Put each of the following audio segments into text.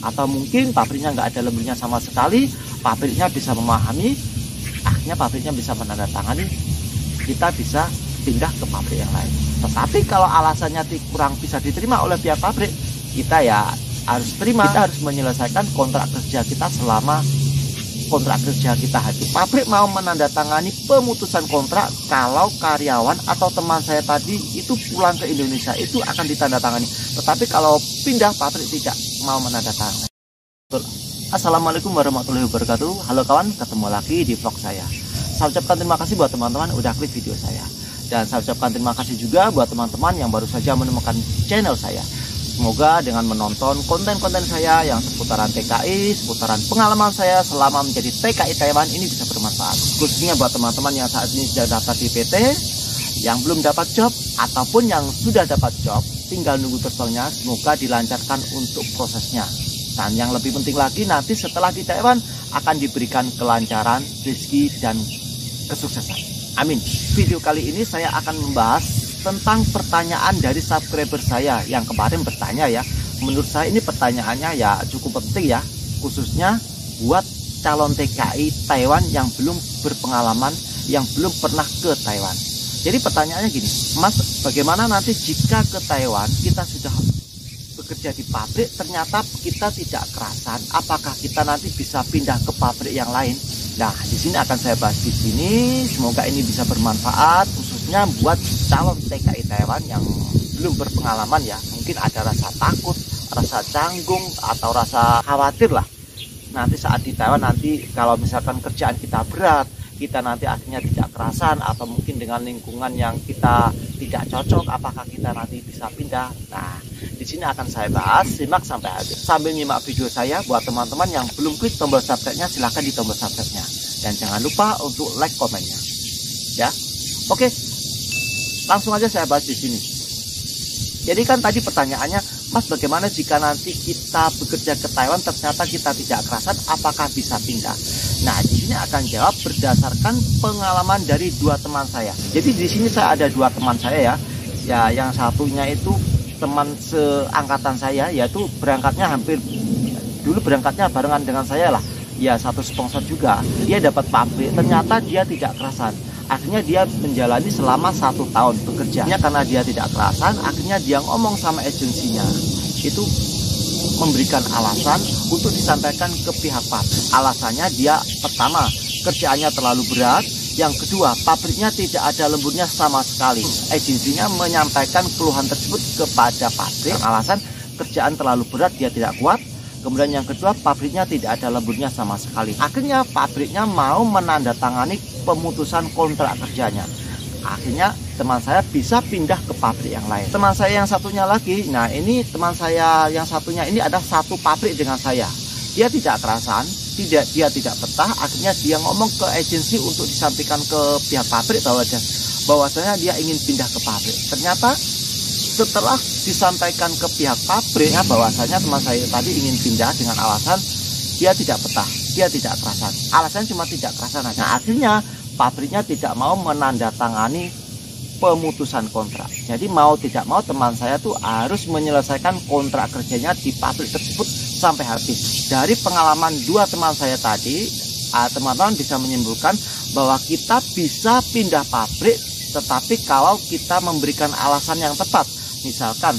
atau mungkin pabriknya nggak ada lemburnya sama sekali, pabriknya bisa memahami, akhirnya pabriknya bisa menandatangani, kita bisa pindah ke pabrik yang lain. Tetapi kalau alasannya kurang bisa diterima oleh pihak pabrik, kita ya harus terima, kita harus menyelesaikan kontrak kerja kita selama kontrak kerja kita habis. Pabrik mau menandatangani pemutusan kontrak kalau karyawan atau teman saya tadi itu pulang ke Indonesia, itu akan ditandatangani. Tetapi kalau pindah, pabrik tidak mau menandatangani. Assalamualaikum warahmatullahi wabarakatuh. Halo kawan, ketemu lagi di vlog saya. Saya ucapkan terima kasih buat teman-teman udah klik video saya. Dan saya ucapkan terima kasih juga buat teman-teman yang baru saja menemukan channel saya. Semoga dengan menonton konten-konten saya yang seputaran TKI, seputaran pengalaman saya selama menjadi TKI Taiwan ini bisa bermanfaat. Khususnya buat teman-teman yang saat ini sudah daftar di PT, yang belum dapat job, ataupun yang sudah dapat job, tinggal nunggu terbangnya, semoga dilancarkan untuk prosesnya. Dan yang lebih penting lagi, nanti setelah di Taiwan akan diberikan kelancaran, rezeki, dan kesuksesan. Amin. Video kali ini saya akan membahas tentang pertanyaan dari subscriber saya yang kemarin bertanya ya. Menurut saya ini pertanyaannya ya cukup penting ya, khususnya buat calon TKI Taiwan yang belum berpengalaman, yang belum pernah ke Taiwan. Jadi pertanyaannya gini, Mas, bagaimana nanti jika ke Taiwan kita sudah bekerja di pabrik, ternyata kita tidak kerasan, apakah kita nanti bisa pindah ke pabrik yang lain? Nah, di sini akan saya bahas di sini. Semoga ini bisa bermanfaat, khususnya buat calon TKI Taiwan yang belum berpengalaman ya. Mungkin ada rasa takut, rasa canggung, atau rasa khawatir lah. Nanti saat di Taiwan nanti kalau misalkan kerjaan kita berat, kita nanti akhirnya tidak kerasan, atau mungkin dengan lingkungan yang kita tidak cocok, apakah kita nanti bisa pindah? Nah, di sini akan saya bahas, simak sampai habis. Sambil nyimak video saya, buat teman-teman yang belum klik tombol subscribe-nya, silahkan di tombol subscribe-nya. Dan jangan lupa untuk like komennya. Ya, oke. Langsung aja saya bahas di sini. Jadi kan tadi pertanyaannya, Mas, bagaimana jika nanti kita bekerja ke Taiwan ternyata kita tidak kerasan, apakah bisa pindah? Nah, di sini akan jawab berdasarkan pengalaman dari dua teman saya. Jadi di sini saya ada dua teman saya ya. Ya, yang satunya itu teman seangkatan saya, yaitu berangkatnya dulu berangkatnya barengan dengan saya lah. Ya, satu sponsor juga. Dia dapat pabrik, ternyata dia tidak kerasan. Akhirnya dia menjalani selama 1 tahun bekerja. Karena dia tidak kerasan, akhirnya dia ngomong sama agensinya. Itu memberikan alasan untuk disampaikan ke pihak pabrik. Alasannya dia pertama, kerjaannya terlalu berat. Yang kedua, pabriknya tidak ada lemburnya sama sekali. Agensinya menyampaikan keluhan tersebut kepada pabrik. Alasan kerjaan terlalu berat, dia tidak kuat. Kemudian yang kedua, pabriknya tidak ada lemburnya sama sekali. Akhirnya pabriknya mau menandatangani pemutusan kontrak kerjanya. Akhirnya teman saya bisa pindah ke pabrik yang lain. Teman saya yang satunya lagi, nah ini teman saya yang satunya ini ada satu pabrik dengan saya. Dia tidak kerasan, dia tidak betah. Akhirnya dia ngomong ke agensi untuk disampaikan ke pihak pabrik bahwasanya dia ingin pindah ke pabrik. Ternyata setelah disampaikan ke pihak pabriknya bahwasanya teman saya tadi ingin pindah dengan alasan dia tidak betah, dia tidak kerasan. Alasannya cuma tidak kerasan aja. Nah, akhirnya pabriknya tidak mau menandatangani pemutusan kontrak. Jadi mau tidak mau teman saya tuh harus menyelesaikan kontrak kerjanya di pabrik tersebut sampai habis. Dari pengalaman dua teman saya tadi, teman-teman bisa menyimpulkan bahwa kita bisa pindah pabrik, tetapi kalau kita memberikan alasan yang tepat. Misalkan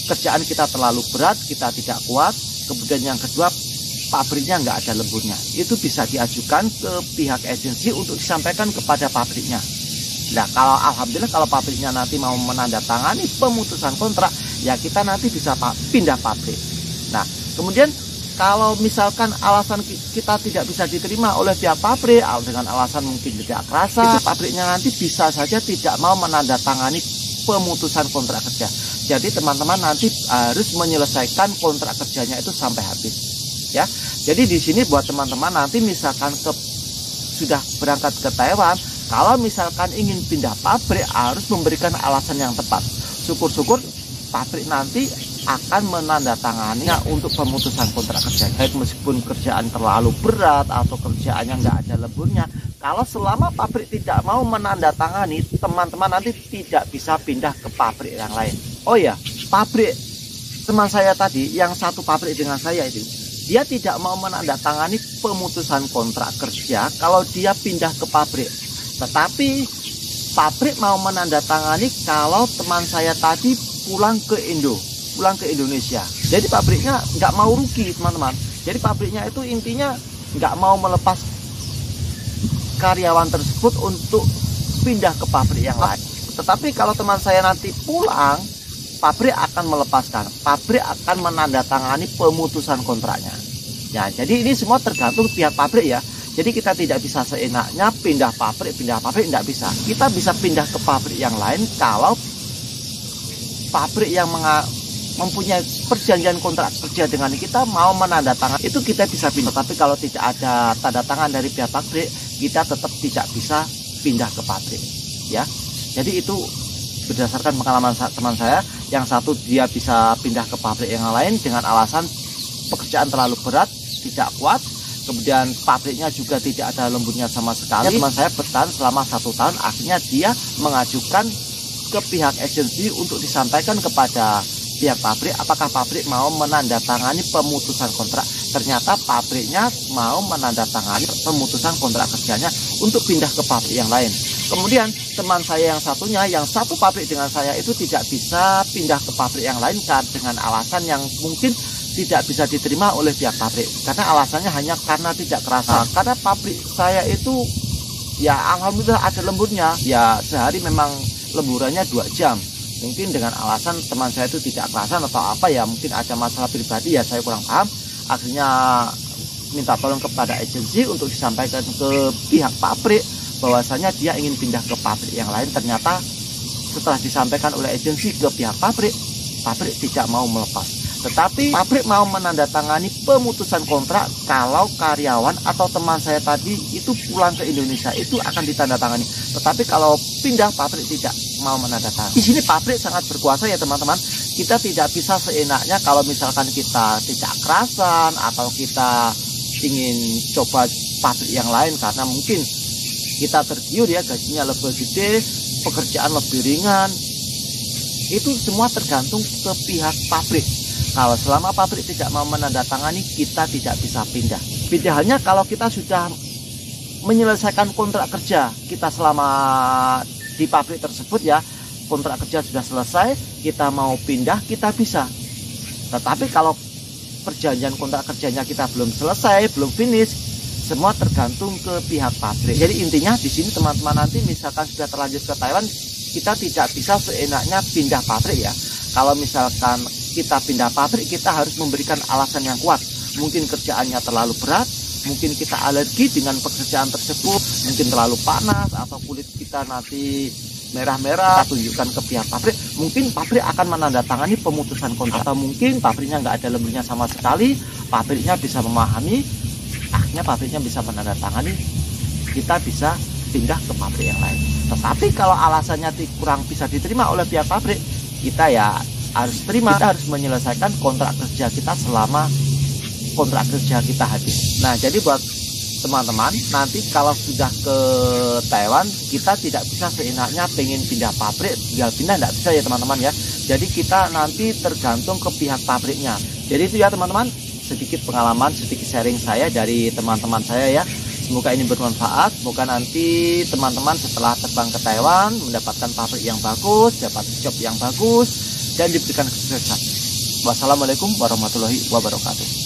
kerjaan kita terlalu berat, kita tidak kuat, kemudian yang kedua pabriknya nggak ada lemburnya, itu bisa diajukan ke pihak agensi untuk disampaikan kepada pabriknya. Nah, kalau alhamdulillah kalau pabriknya nanti mau menandatangani pemutusan kontrak, ya kita nanti bisa pindah pabrik. Nah, kemudian kalau misalkan alasan kita tidak bisa diterima oleh pihak pabrik dengan alasan mungkin tidak kerasa, itu pabriknya nanti bisa saja tidak mau menandatangani pemutusan kontrak kerja. Jadi teman-teman nanti harus menyelesaikan kontrak kerjanya itu sampai habis. Ya. Jadi di sini buat teman-teman nanti misalkan sudah berangkat ke Taiwan, kalau misalkan ingin pindah pabrik harus memberikan alasan yang tepat. Syukur-syukur pabrik nanti akan menandatanganinya untuk pemutusan kontrak kerja. Baik meskipun kerjaan terlalu berat atau kerjaannya nggak ada lemburnya, kalau selama pabrik tidak mau menandatangani, teman-teman nanti tidak bisa pindah ke pabrik yang lain. Oh ya, pabrik teman saya tadi yang satu pabrik dengan saya itu, dia tidak mau menandatangani pemutusan kontrak kerja kalau dia pindah ke pabrik. Tetapi pabrik mau menandatangani kalau teman saya tadi pulang ke Indonesia. Jadi pabriknya nggak mau rugi, teman-teman. Jadi pabriknya itu intinya nggak mau melepas karyawan tersebut untuk pindah ke pabrik yang lain. Tetapi kalau teman saya nanti pulang, pabrik akan melepaskan, pabrik akan menandatangani pemutusan kontraknya. Ya, jadi ini semua tergantung pihak pabrik ya. Jadi kita tidak bisa seenaknya pindah pabrik tidak bisa. Kita bisa pindah ke pabrik yang lain kalau pabrik yang mempunyai perjanjian kontrak kerja dengan kita mau menandatangani, itu kita bisa pindah. Tapi kalau tidak ada tanda tangan dari pihak pabrik, kita tetap tidak bisa pindah ke pabrik ya. Jadi itu berdasarkan pengalaman teman saya, yang satu dia bisa pindah ke pabrik yang lain dengan alasan pekerjaan terlalu berat, tidak kuat, kemudian pabriknya juga tidak ada lembutnya sama sekali. Teman saya bertahan selama 1 tahun, akhirnya dia mengajukan ke pihak agensi untuk disampaikan kepada pihak pabrik apakah pabrik mau menandatangani pemutusan kontrak. Ternyata pabriknya mau menandatangani pemutusan kontrak kerjanya untuk pindah ke pabrik yang lain. Kemudian teman saya yang satunya, yang satu pabrik dengan saya itu tidak bisa pindah ke pabrik yang lain dengan alasan yang mungkin tidak bisa diterima oleh pihak pabrik. Karena alasannya hanya karena tidak kerasa. Karena pabrik saya itu ya alhamdulillah ada lembutnya. Ya sehari memang lemburannya 2 jam. Mungkin dengan alasan teman saya itu tidak kerasan atau apa ya, mungkin ada masalah pribadi ya, saya kurang paham. Akhirnya minta tolong kepada agensi untuk disampaikan ke pihak pabrik bahwasanya dia ingin pindah ke pabrik yang lain. Ternyata setelah disampaikan oleh agensi ke pihak pabrik, pabrik tidak mau melepas. Tetapi pabrik mau menandatangani pemutusan kontrak kalau karyawan atau teman saya tadi itu pulang ke Indonesia, itu akan ditandatangani. Tetapi kalau pindah, pabrik tidak mau menandatangani. Di sini pabrik sangat berkuasa ya teman-teman. Kita tidak bisa seenaknya kalau misalkan kita tidak kerasan atau kita ingin coba pabrik yang lain karena mungkin kita tergiur ya, gajinya lebih gede, pekerjaan lebih ringan. Itu semua tergantung ke pihak pabrik. Kalau selama pabrik tidak mau menandatangani, kita tidak bisa pindah. Beda halnya kalau kita sudah menyelesaikan kontrak kerja kita selama di pabrik tersebut ya, kontrak kerja sudah selesai, kita mau pindah, kita bisa. Tetapi kalau perjanjian kontrak kerjanya kita belum selesai, belum finish, semua tergantung ke pihak pabrik. Jadi intinya di sini teman-teman nanti misalkan sudah terlanjur ke Taiwan, kita tidak bisa seenaknya pindah pabrik ya. Kalau misalkan kita pindah pabrik, kita harus memberikan alasan yang kuat. Mungkin kerjaannya terlalu berat, mungkin kita alergi dengan pekerjaan tersebut, mungkin terlalu panas, atau kulit kita nanti merah-merah, kita tunjukkan ke pihak pabrik, mungkin pabrik akan menandatangani pemutusan kontrak. Atau mungkin pabriknya nggak ada lemburnya sama sekali, pabriknya bisa memahami, akhirnya pabriknya bisa menandatangani, kita bisa pindah ke pabrik yang lain. Tetapi kalau alasannya kurang bisa diterima oleh pihak pabrik, kita ya harus terima, kita harus menyelesaikan kontrak kerja kita selama kontrak kerja kita habis. Nah, jadi buat teman-teman, nanti kalau sudah ke Taiwan, kita tidak bisa seenaknya pengen pindah pabrik, tinggal pindah, tidak bisa ya teman-teman ya. Jadi kita nanti tergantung ke pihak pabriknya. Jadi itu ya teman-teman, sedikit pengalaman, sedikit sharing saya dari teman-teman saya ya. Semoga ini bermanfaat. Semoga nanti teman-teman setelah terbang ke Taiwan mendapatkan pabrik yang bagus, dapat job yang bagus, dan diberikan kesuksesan. Wassalamualaikum warahmatullahi wabarakatuh.